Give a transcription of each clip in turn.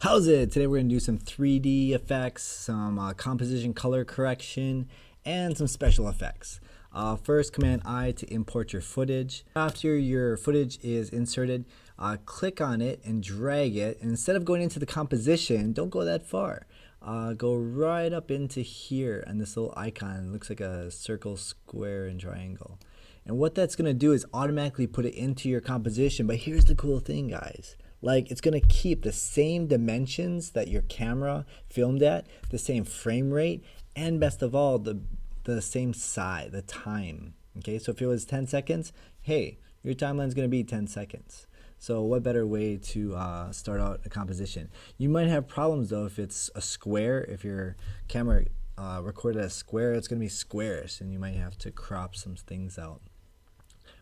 How's it? Today we're going to do some 3D effects, some composition color correction, and some special effects. First, Command I to import your footage. After your footage is inserted, click on it and drag it. And instead of going into the composition, don't go that far. Go right up into here, and this little icon it looks like a circle, square, and triangle. And what that's going to do is automatically put it into your composition. But here's the cool thing, guys. Like, it's going to keep the same dimensions that your camera filmed at, the same frame rate, and best of all, the same size, the time. Okay, so if it was 10 seconds, hey, your timeline is going to be 10 seconds. So what better way to start out a composition? You might have problems though if it's a square. If your camera recorded a square, it's going to be squarish, and you might have to crop some things out.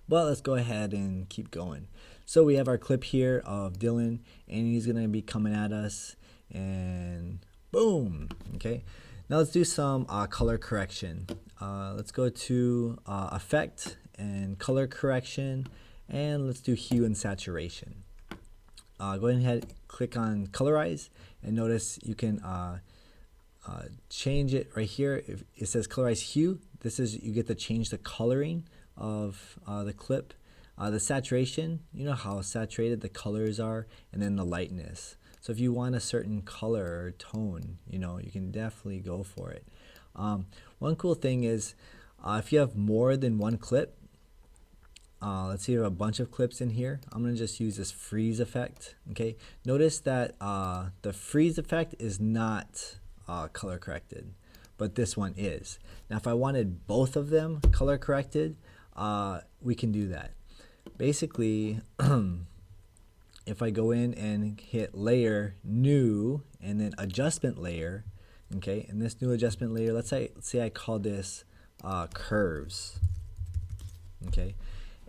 But let's go ahead and keep going. So we have our clip here of Dylan, and he's going to be coming at us, and boom. Okay, now let's do some color correction. Let's go to Effect and Color Correction, and let's do Hue and Saturation. Go ahead, click on Colorize, and notice you can change it right here. If it says Colorize Hue, this is you get to change the coloring of the clip. The saturation, you know how saturated the colors are, and then the lightness. So if you want a certain color or tone, you know, you can definitely go for it. One cool thing is if you have more than one clip, let's say you have a bunch of clips in here, I'm going to just use this freeze effect. Okay, notice that the freeze effect is not color corrected, but this one is. Now if I wanted both of them color corrected, we can do that. Basically, if I go in and hit Layer, New, and then Adjustment Layer, okay, and this new adjustment layer, let's say I call this Curves, okay,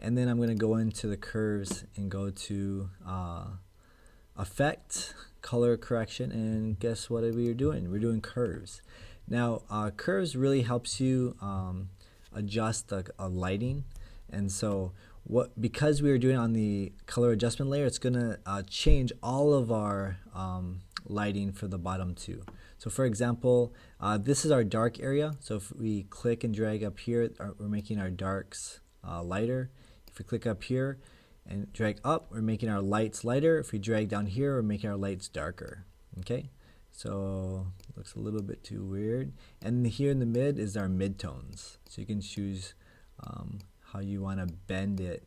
and then I'm going to go into the curves and go to Effect, Color Correction, and guess what we are doing? We're doing curves. Now, curves really helps you adjust a lighting, and so because we are doing it on the color adjustment layer, it's going to change all of our lighting for the bottom two. So for example, this is our dark area. So if we click and drag up here, we're making our darks lighter. If we click up here and drag up, we're making our lights lighter. If we drag down here, we're making our lights darker. Okay, so looks a little bit too weird. And here in the mid is our midtones. So you can choose how you want to bend it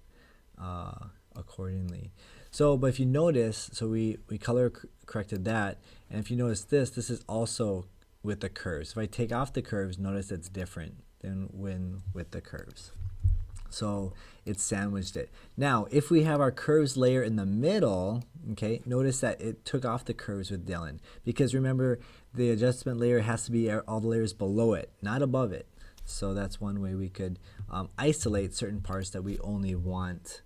accordingly. So, but if you notice, so we color corrected that, and if you notice this is also with the curves. If I take off the curves, notice it's different than when with the curves. So it sandwiched it. Now, if we have our curves layer in the middle, okay, notice that it took off the curves with Dylan, because remember the adjustment layer has to be all the layers below it, not above it. So that's one way we could isolate certain parts that we only want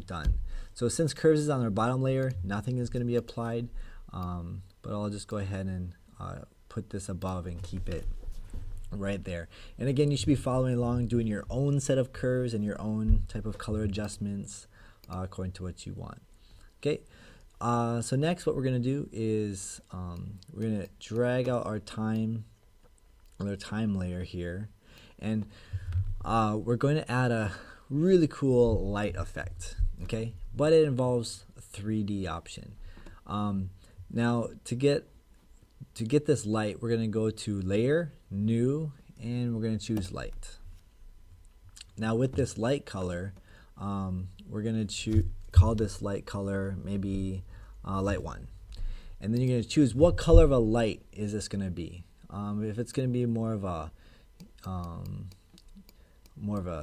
done. So since curves is on our bottom layer, nothing is going to be applied, but I'll just go ahead and put this above and keep it right there. And again, you should be following along, doing your own set of curves and your own type of color adjustments according to what you want. Okay, so next what we're going to do is we're going to drag out our time layer here, and we're going to add a really cool light effect, okay, but it involves a 3D option. Now to get this light, we're going to go to Layer, New, and we're going to choose Light. Now with this light color, we're going to call this light color maybe Light 1, and then you're going to choose what color of a light is this going to be. If it's going to be more of a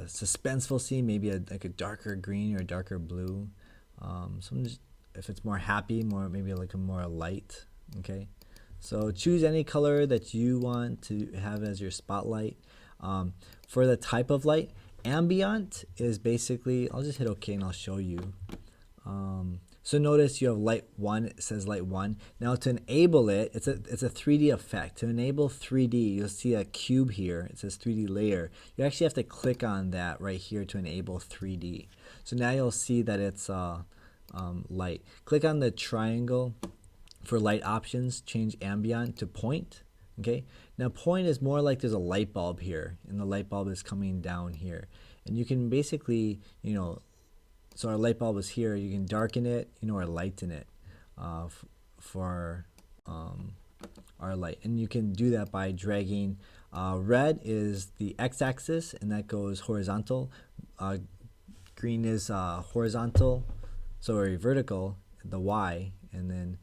suspenseful scene, maybe like a darker green or a darker blue. If it's more happy, maybe like a more light. Okay, so choose any color that you want to have as your spotlight. For the type of light, ambient is basically, I'll just hit OK and I'll show you. So notice you have light 1, it says light 1. Now to enable it, it's a 3D effect. To enable 3D, you'll see a cube here. It says 3D layer. You actually have to click on that right here to enable 3D. So now you'll see that it's light. Click on the triangle for light options, change ambient to point. Okay, now point is more like there's a light bulb here, and the light bulb is coming down here, and you can basically, so our light bulb is here. You can darken it, or lighten it for our light, and you can do that by dragging. Red is the x-axis, and that goes horizontal. Green is horizontal, sorry, vertical, the y, and then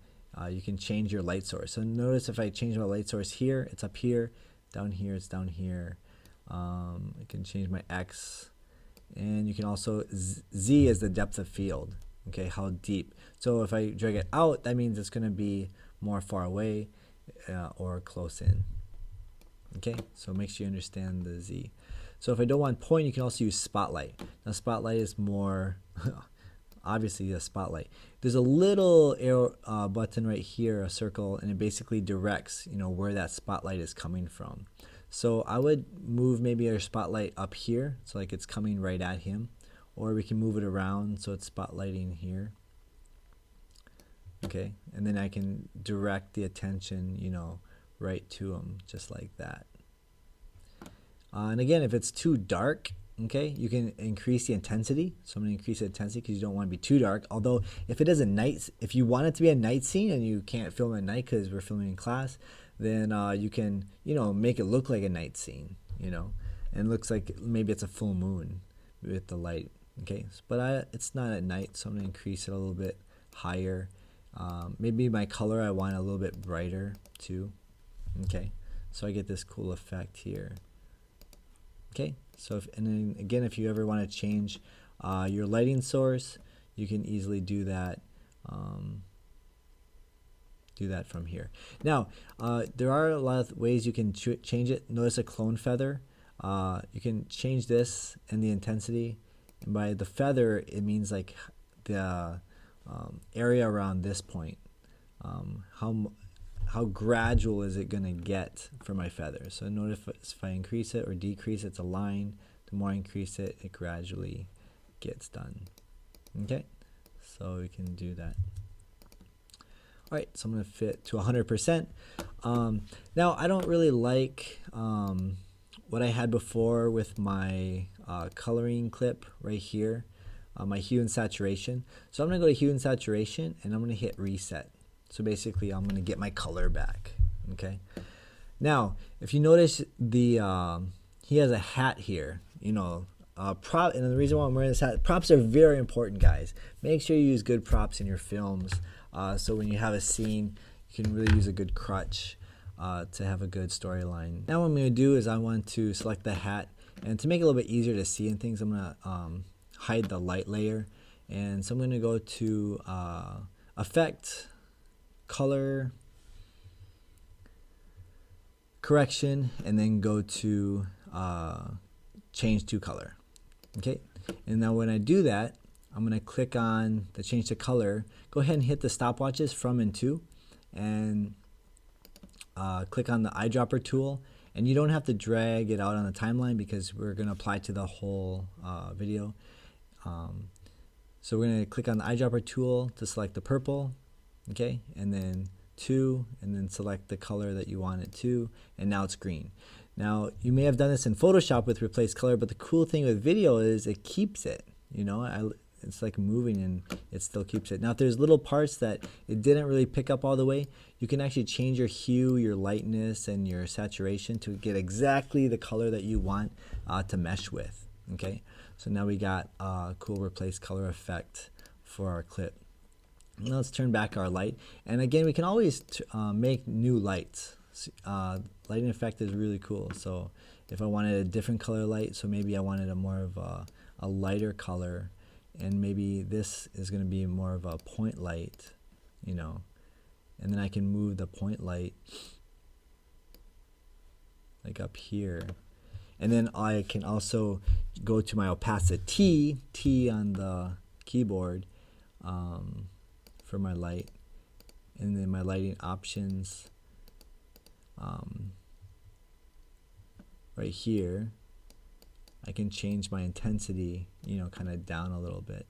you can change your light source. So notice if I change my light source here, it's up here, down here, it's down here. I can change my x, and you can also, z is the depth of field, okay, how deep. So if I drag it out, that means it's going to be more far away or close in. Okay, so make sure you understand the z. So if I don't want point, you can also use spotlight. Now spotlight is more obviously a spotlight. There's a little arrow button right here, a circle, and it basically directs where that spotlight is coming from. So I would move maybe our spotlight up here, so like it's coming right at him, or we can move it around so it's spotlighting here. Okay, and then I can direct the attention right to him, just like that. And again, if it's too dark, okay, you can increase the intensity. So I'm going to increase the intensity because you don't want to be too dark. Although if it is if you want it to be a night scene and you can't film at night because we're filming in class, then you can, make it look like a night scene, and it looks like maybe it's a full moon with the light, okay. But it's not at night, so I'm going to increase it a little bit higher. Maybe my color I want a little bit brighter too, okay. So I get this cool effect here. Okay, so and then again, if you ever want to change your lighting source, you can easily do that. From here. Now, there are a lot of ways you can change it. Notice a clone feather. You can change this and the intensity. And by the feather, it means like the area around this point. How gradual is it going to get for my feather? So notice if I increase it or decrease it, it's a line. The more I increase it, it gradually gets done. Okay, so we can do that. All right, so I'm going to fit to 100%. Now, I don't really like what I had before with my coloring clip right here, my hue and saturation. So I'm going to go to hue and saturation, and I'm going to hit reset. So basically, I'm going to get my color back, okay? Now, if you notice, he has a hat here, and the reason why I'm wearing this hat, props are very important, guys. Make sure you use good props in your films, so when you have a scene, you can really use a good crutch to have a good storyline. Now what I'm going to do is I want to select the hat, and to make it a little bit easier to see and things, I'm going to hide the light layer, and so I'm going to go to Effect, Color, Correction, and then go to Change to Color. Okay, and now when I do that, I'm going to click on the Change to Color. Go ahead and hit the stopwatches from and to, and click on the eyedropper tool. And you don't have to drag it out on the timeline because we're going to apply to the whole video. So we're going to click on the eyedropper tool to select the purple, okay, and then and then select the color that you want it to, and now it's green. Now you may have done this in Photoshop with replace color, but the cool thing with video is it keeps it. It's like moving and it still keeps it. Now if there's little parts that it didn't really pick up all the way, you can actually change your hue, your lightness, and your saturation to get exactly the color that you want to mesh with. Okay, so now we got a cool replace color effect for our clip. Now let's turn back our light, and again we can always make new lights. Lighting effect is really cool. So if I wanted a different color light, so maybe I wanted a more of a lighter color, and maybe this is going to be more of a point light, and then I can move the point light like up here, and then I can also go to my opacity, T on the keyboard, for my light, and then my lighting options right here. I can change my intensity, kind of down a little bit.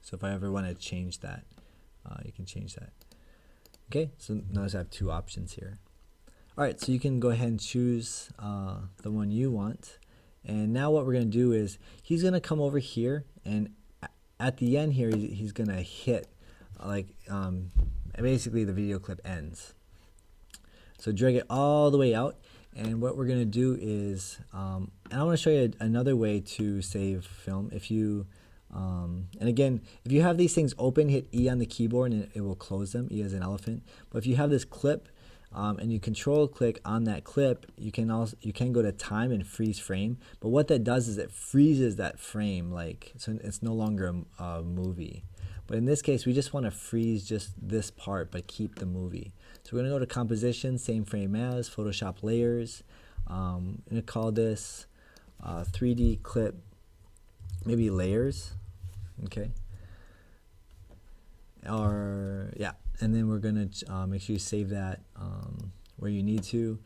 So if I ever want to change that, you can change that. Okay, so notice I have two options here. All right, so you can go ahead and choose the one you want. And now what we're going to do is he's going to come over here, and at the end here, he's going to hit, like, basically the video clip ends. So drag it all the way out. And what we're going to do is, and I want to show you another way to save film. If you, and again, if you have these things open, hit E on the keyboard and it will close them, E as an elephant. But if you have this clip, and you control click on that clip, you can go to time and freeze frame. But what that does is it freezes that frame, like, so it's no longer a movie. But in this case, we just want to freeze just this part, but keep the movie. So we're going to go to composition, same frame as, Photoshop layers. I'm going to call this 3D clip, maybe layers, okay? Or, yeah, and then we're going to make sure you save that where you need to.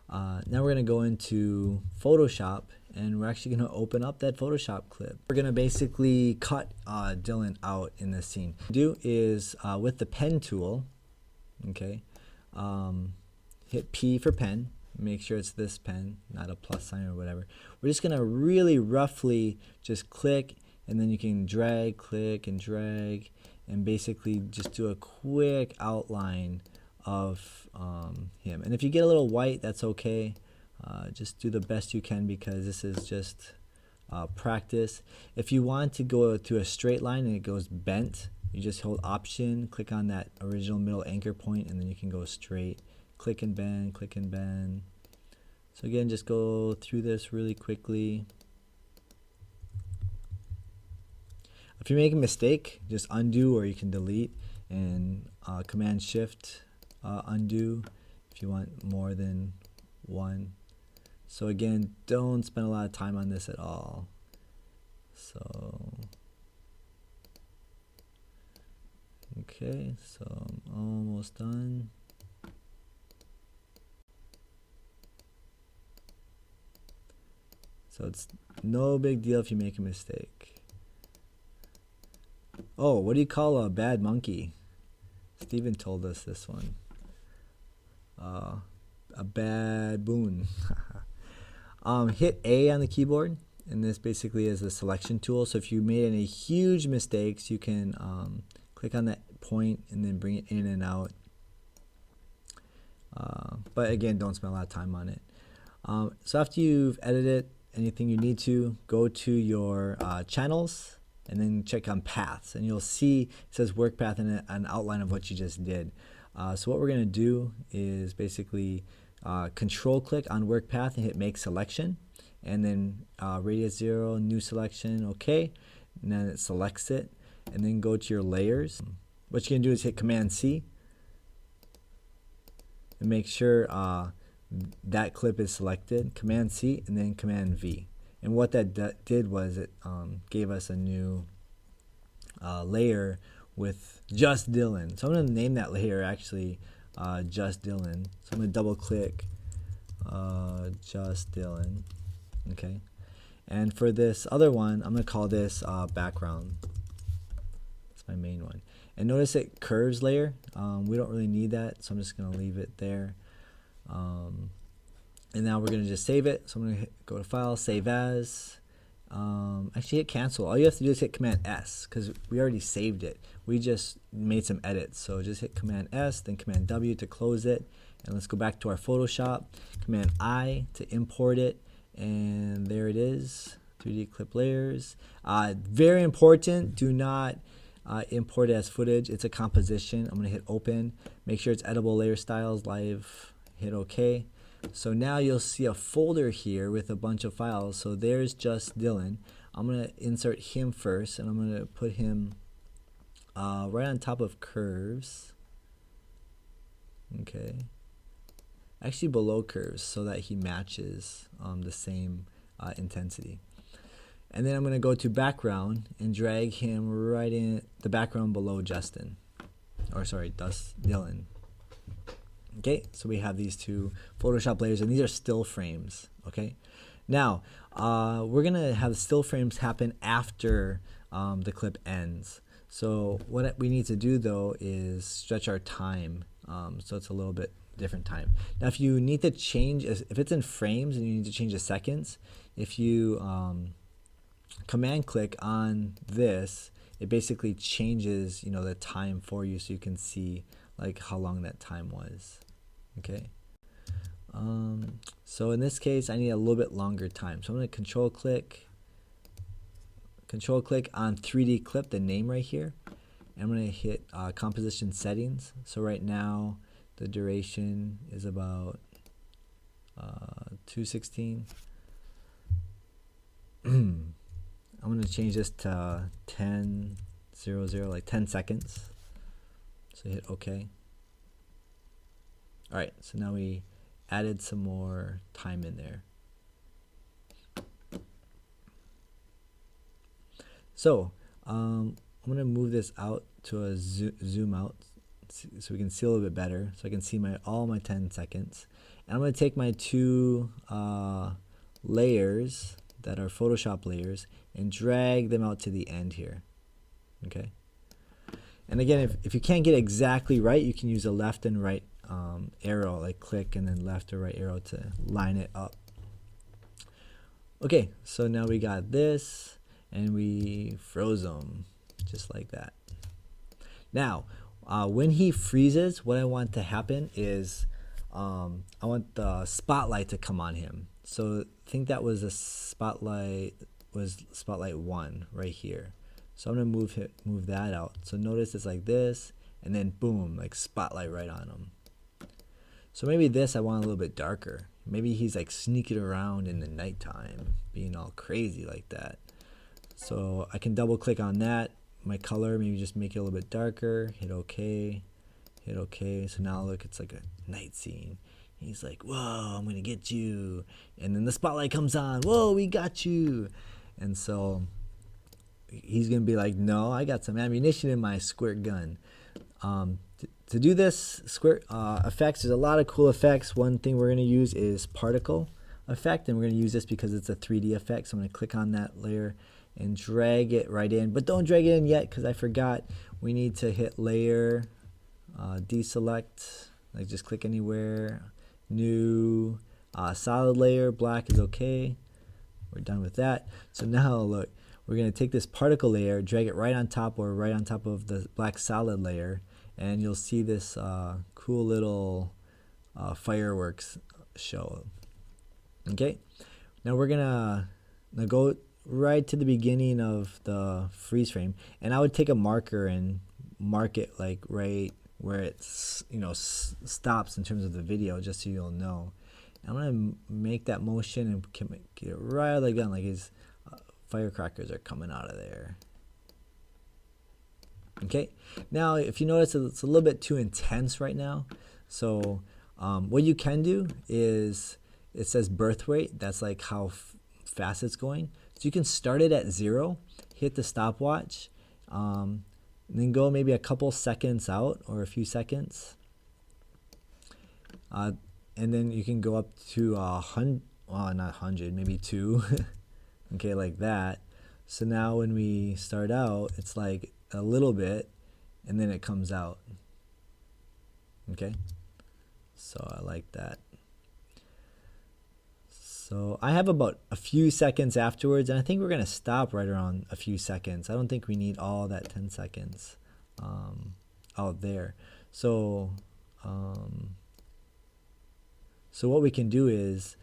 Now we're going to go into Photoshop, and we're actually going to open up that Photoshop clip. We're going to basically cut Dylan out in this scene. What we do is with the pen tool, okay, hit P for pen. Make sure it's this pen, not a plus sign or whatever. We're just going to really roughly just click, and then you can drag, click, and drag, and basically just do a quick outline of him. And if you get a little white, that's okay. Just do the best you can, because this is just practice. If you want to go to a straight line and it goes bent, you just hold Option, click on that original middle anchor point, and then you can go straight. Click and bend, click and bend. So again, just go through this really quickly. If you make a mistake, just undo, or you can delete, and Command Shift undo if you want more than one. So again, don't spend a lot of time on this at all. So okay, so I'm almost done. So it's no big deal if you make a mistake. Oh, what do you call a bad monkey? Steven told us this one. A baboon. Hit A on the keyboard, and this basically is the selection tool. So if you made any huge mistakes, you can click on that point and then bring it in and out. But again, don't spend a lot of time on it. So after you've edited anything you need to, go to your channels, and then check on paths, and you'll see it says work path and an outline of what you just did. So what we're going to do is basically control click on work path and hit make selection, and then radius 0, new selection, okay, and then it selects it, and then go to your layers. What you can do is hit Command C and make sure that clip is selected, Command C, and then Command V. And what that did was it gave us a new layer with just Dylan. So I'm going to name that layer actually just Dylan. So I'm going to double click just Dylan. Okay. And for this other one, I'm going to call this background. That's my main one. And notice it curves layer. We don't really need that, so I'm just going to leave it there. And now we're going to just save it. So I'm going to go to File, Save As. Actually hit Cancel. All you have to do is hit Command S, because we already saved it. We just made some edits. So just hit Command S, then Command W to close it. And let's go back to our Photoshop. Command I to import it. And there it is. 3D clip layers. Very important. Do not import it as footage. It's a composition. I'm going to hit Open. Make sure it's Editable Layer Styles, Live. Hit OK. So now you'll see a folder here with a bunch of files. So there's just Dylan. I'm going to insert him first, and I'm going to put him right on top of curves. Okay. Actually below curves, so that he matches the same intensity. And then I'm going to go to background and drag him right in the background below Justin. Or sorry, Dylan. Okay, so we have these two Photoshop layers, and these are still frames. Okay, now we're gonna have still frames happen after the clip ends. So what we need to do though is stretch our time So it's a little bit different time. Now if you need to change, if it's in frames and you need to change the seconds, if you command click on this, it basically changes, you know, the time for you, so you can see like how long that time was. Okay. So in this case, I need a little bit longer time. So I'm going to control click on 3D clip, the name right here. And I'm going to hit composition settings. So right now the duration is about 216. I'm going to change this to 10:00, like 10 seconds. So hit OK. All right, so now we added some more time in there. So I'm going to move this out to a zoom out so we can see a little bit better, so I can see all my 10 seconds. And I'm going to take my two layers that are Photoshop layers and drag them out to the end here. Okay. And again, if you can't get it exactly right, you can use a left and right arrow, like click and then left or right arrow to line it up. Okay, so now we got this and we froze them just like that. Now when he freezes, what I want to happen is I want the spotlight to come on him. So I think that was spotlight 1 right here. So I'm gonna move that out. So notice it's like this, and then boom, like spotlight right on him. So maybe this I want a little bit darker. Maybe he's like sneaking around in the nighttime, being all crazy like that. So I can double click on that. My color, maybe just make it a little bit darker. Hit OK. Hit OK. So now look, it's like a night scene. He's like, whoa, I'm gonna get you. And then the spotlight comes on. Whoa, we got you. And so he's gonna be like, no, I got some ammunition in my squirt gun. To do this squirt effects, there's a lot of cool effects. One thing we're gonna use is particle effect, and we're gonna use this because it's a 3D effect. So I'm gonna click on that layer and drag it right in, but don't drag it in yet because I forgot. We need to hit layer, deselect, like just click anywhere, new, solid layer, black is okay. We're done with that. So now look, we're going to take this particle layer, drag it right on top or right on top of the black solid layer, and you'll see this cool little fireworks show. Okay, now we're gonna go right to the beginning of the freeze frame, and I would take a marker and mark it like right where it's, you know, stops in terms of the video, just so you'll know. I'm gonna make that motion and get it right out of the gun, like his firecrackers are coming out of there. Okay, now if you notice it's a little bit too intense right now, so what you can do is, it says birth rate, that's like how fast it's going. So you can start it at 0, hit the stopwatch, and then go maybe a couple seconds out or a few seconds, and then you can go up to 100, well, not 100, maybe 2. Okay, like that. So now when we start out, it's like a little bit, and then it comes out. Okay, so I like that. So I have about a few seconds afterwards, and I think we're going to stop right around a few seconds. I don't think we need all that 10 seconds out there. So so what we can do is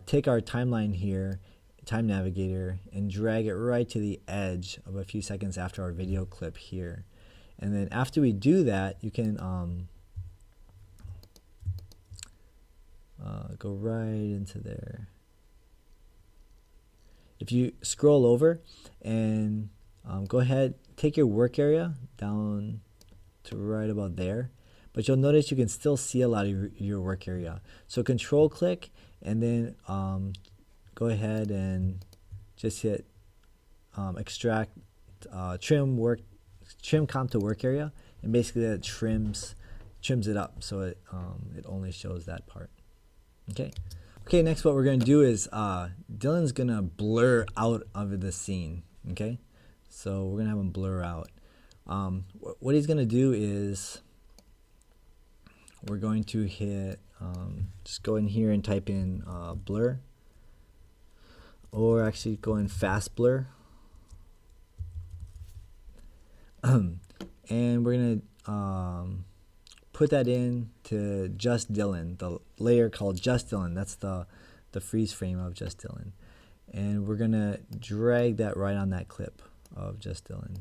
take our timeline here, time navigator, and drag it right to the edge of a few seconds after our video clip here. And then after we do that, you can go right into there. If you scroll over and go ahead, take your work area down to right about there, but you'll notice you can still see a lot of your work area. So control click and then go ahead and just hit extract, trim comp to work area, and basically that trims it up so it only shows that part. Okay, next what we're going to do is Dylan's going to blur out of the scene. Okay, so we're going to have him blur out. What he's going to do is we're going to hit, just go in here and type in blur, or actually go in fast blur. And we're going to put that in to Just Dylan, the layer called Just Dylan. That's the freeze frame of Just Dylan. And we're going to drag that right on that clip of Just Dylan.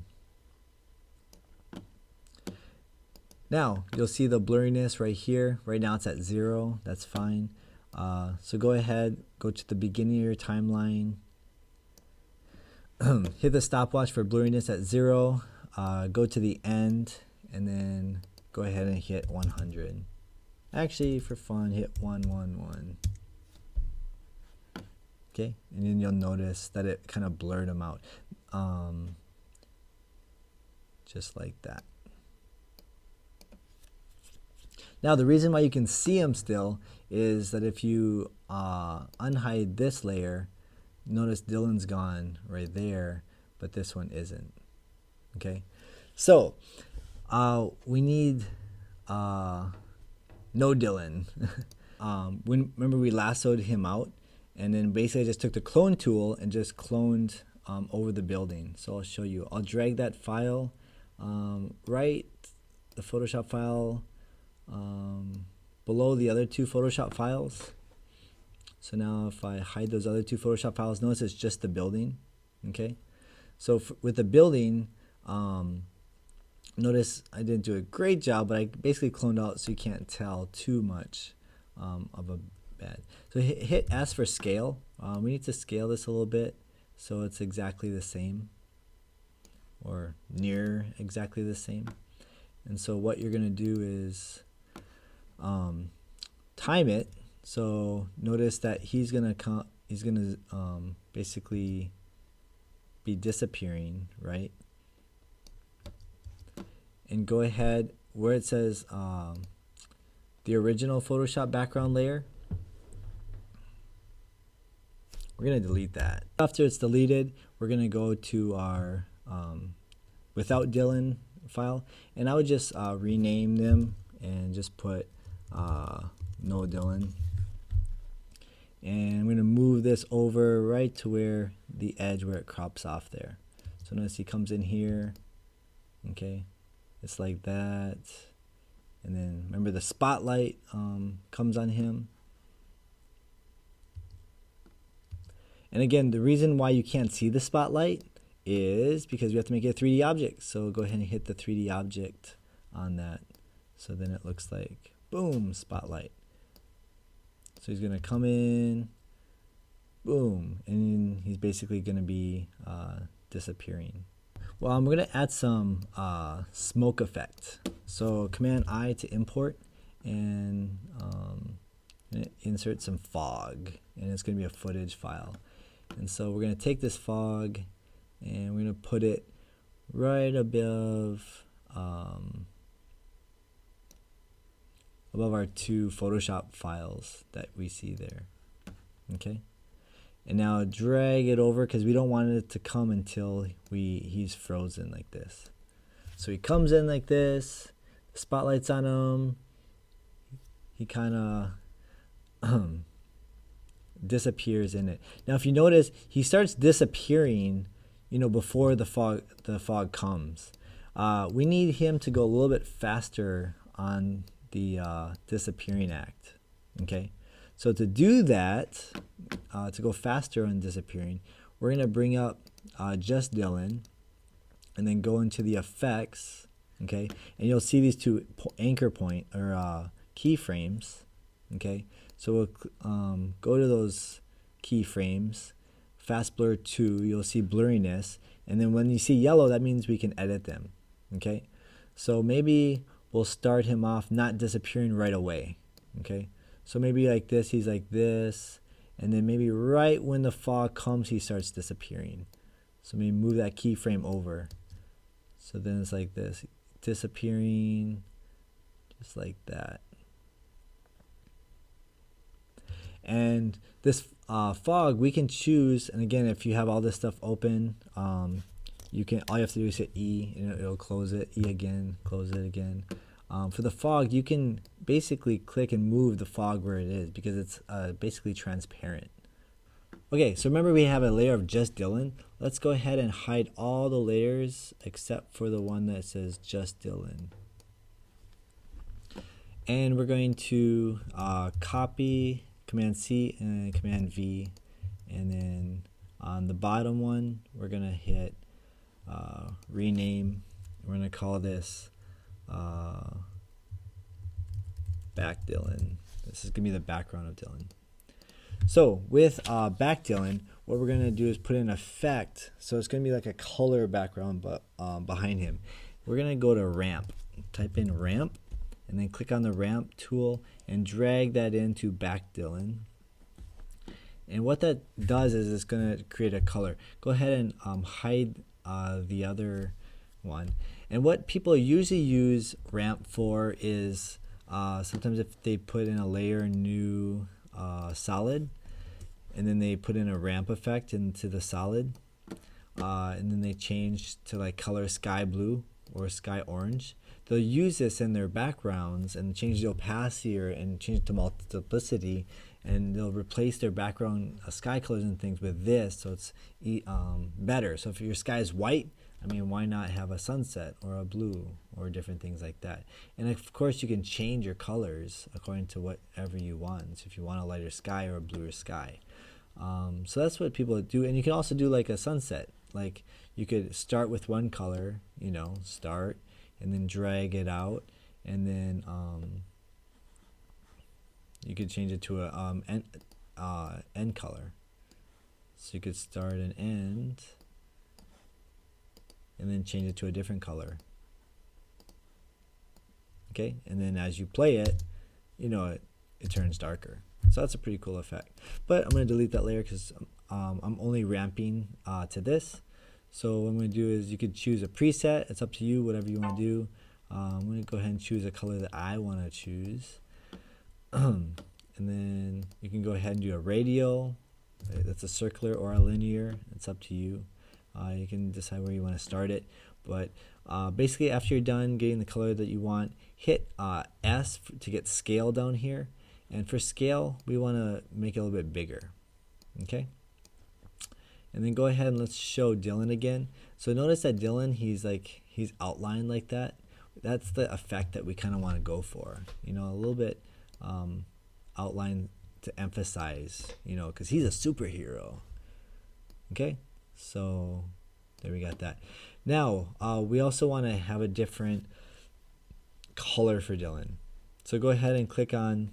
Now, you'll see the blurriness right here. Right now it's at 0. That's fine. So go ahead, go to the beginning of your timeline. Hit the stopwatch for blurriness at 0. Go to the end, and then go ahead and hit 100. Actually, for fun, hit 111. Okay, and then you'll notice that it kind of blurred them out. Just like that. Now, the reason why you can see them still is that if you unhide this layer, notice Dylan's gone right there, but this one isn't. Okay, so we need no Dylan. Remember we lassoed him out, and then basically I just took the clone tool and just cloned over the building. So I'll show you. I'll drag that file, right, the Photoshop file, below the other two Photoshop files. So now if I hide those other two Photoshop files, notice it's just the building. Okay, so with the building, notice I didn't do a great job, but I basically cloned out so you can't tell too much of a bad. So hit S for scale. We need to scale this a little bit so it's exactly the same, or near exactly the same. And so what you're going to do is time it. So notice that he's gonna basically be disappearing, right? And go ahead where it says the original Photoshop background layer. We're gonna delete that. After it's deleted, we're gonna go to our without Dylan file, and I would just rename them and just put no Dylan. And I'm going to move this over right to where the edge where it crops off there. So notice he comes in here. Okay, it's like that. And then remember the spotlight comes on him. And again, the reason why you can't see the spotlight is because we have to make it a 3D object. So go ahead and hit the 3D object on that. So then it looks like, boom, spotlight. So he's going to come in, boom, and he's basically going to be disappearing. Well, I'm going to add some smoke effect. So Command I to import, and insert some fog, and it's going to be a footage file. And so we're going to take this fog, and we're going to put it right above our two Photoshop files that we see there. Okay, and now drag it over because we don't want it to come until he's frozen like this. So he comes in like this, the spotlight's on him, he kind of disappears in it. Now if you notice, he starts disappearing, before the fog comes. We need him to go a little bit faster on the disappearing act. Okay, so to do that, to go faster on disappearing, we're going to bring up Just Dylan, and then go into the effects. Okay, and you'll see these two anchor point or keyframes. Okay, so we'll go to those keyframes, fast blur 2, you'll see blurriness, and then when you see yellow, that means we can edit them. Okay, so maybe we'll start him off not disappearing right away. Okay, so maybe like this, he's like this, and then maybe right when the fog comes, he starts disappearing. So maybe move that keyframe over. So then it's like this, disappearing, just like that. And this fog, we can choose, and again, if you have all this stuff open, all you have to do is hit E, and it'll close it. E again, close it again. For the fog, you can basically click and move the fog where it is because it's basically transparent. Okay, so remember we have a layer of just Dylan. Let's go ahead and hide all the layers except for the one that says just Dylan. And we're going to copy Command C and Command V, and then on the bottom one we're going to hit rename. We're going to call this back Dylan. This is going to be the background of Dylan. So with back Dylan, what we're going to do is put an effect. So it's going to be like a color background but behind him. We're going to go to ramp. Type in ramp and then click on the ramp tool and drag that into back Dylan. And what that does is it's going to create a color. Go ahead and hide the other one. And what people usually use ramp for is sometimes if they put in a layer new solid, and then they put in a ramp effect into the solid, and then they change to like color sky blue or sky orange. They'll use this in their backgrounds and change the opacity and change the multiplicity, and they'll replace their background sky colors and things with this, so it's better. So if your sky is white, I mean, why not have a sunset or a blue or different things like that? And of course, you can change your colors according to whatever you want. So if you want a lighter sky or a bluer sky. So that's what people do. And you can also do like a sunset. Like you could start with one color, you know, start, and then drag it out. And then you could change it to a end color. So you could start and end, and then change it to a different color. Okay, and then as you play it, you know, it turns darker. So that's a pretty cool effect. But I'm going to delete that layer because I'm only ramping to this. So what I'm going to do is you could choose a preset. It's up to you, whatever you want to do. I'm going to go ahead and choose a color that I want to choose. And then you can go ahead and do a radial. That's a circular or a linear. It's up to you. You can decide where you want to start it. But basically, after you're done getting the color that you want, hit S to get scale down here. And for scale, we want to make it a little bit bigger. Okay? And then go ahead and let's show Dylan again. So notice that Dylan, he's outlined like that. That's the effect that we kind of want to go for. You know, a little bit outline to emphasize, you know, because he's a superhero. Okay? So there we got that. Now, we also want to have a different color for Dylan. So go ahead and click on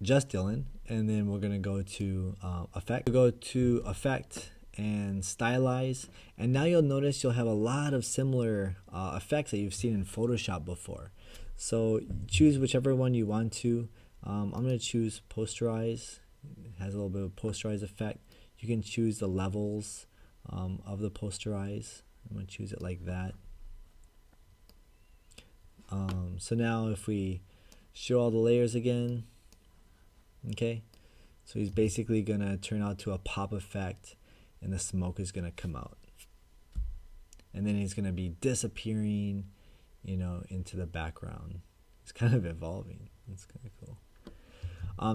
just Dylan, and then we're going to go to effect. We'll go to effect and stylize, and now you'll notice you'll have a lot of similar effects that you've seen in Photoshop before. So choose whichever one you want to. I'm going to choose posterize. It has a little bit of posterize effect. You can choose the levels of the posterize. I'm going to choose it like that. So now if we show all the layers again, okay, so he's basically going to turn out to a pop effect, and the smoke is going to come out. And then he's going to be disappearing, you know, into the background. It's kind of evolving. That's kind of cool.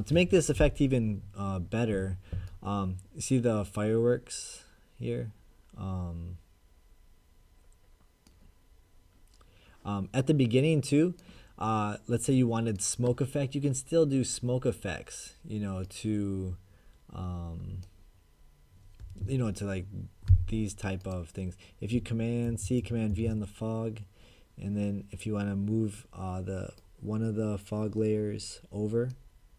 To make this effect even better, you see the fireworks here? At the beginning too, let's say you wanted smoke effect, you can still do smoke effects, you know, to like these type of things. If you Command C, Command V on the fog, and then if you want to move one of the fog layers over,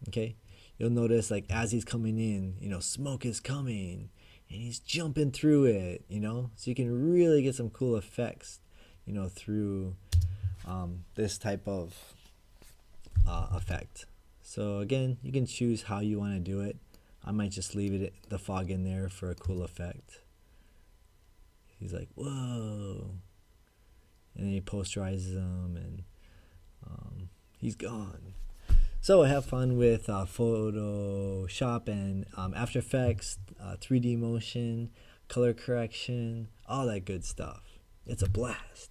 okay, you'll notice like as he's coming in, you know, smoke is coming and he's jumping through it, you know, so you can really get some cool effects, you know, through this type of effect. So again, you can choose how you want to do it. I might just leave the fog in there for a cool effect. He's like, whoa, and then he posterizes him, and he's gone. So have fun with Photoshop and After Effects, 3D motion, color correction, all that good stuff. It's a blast.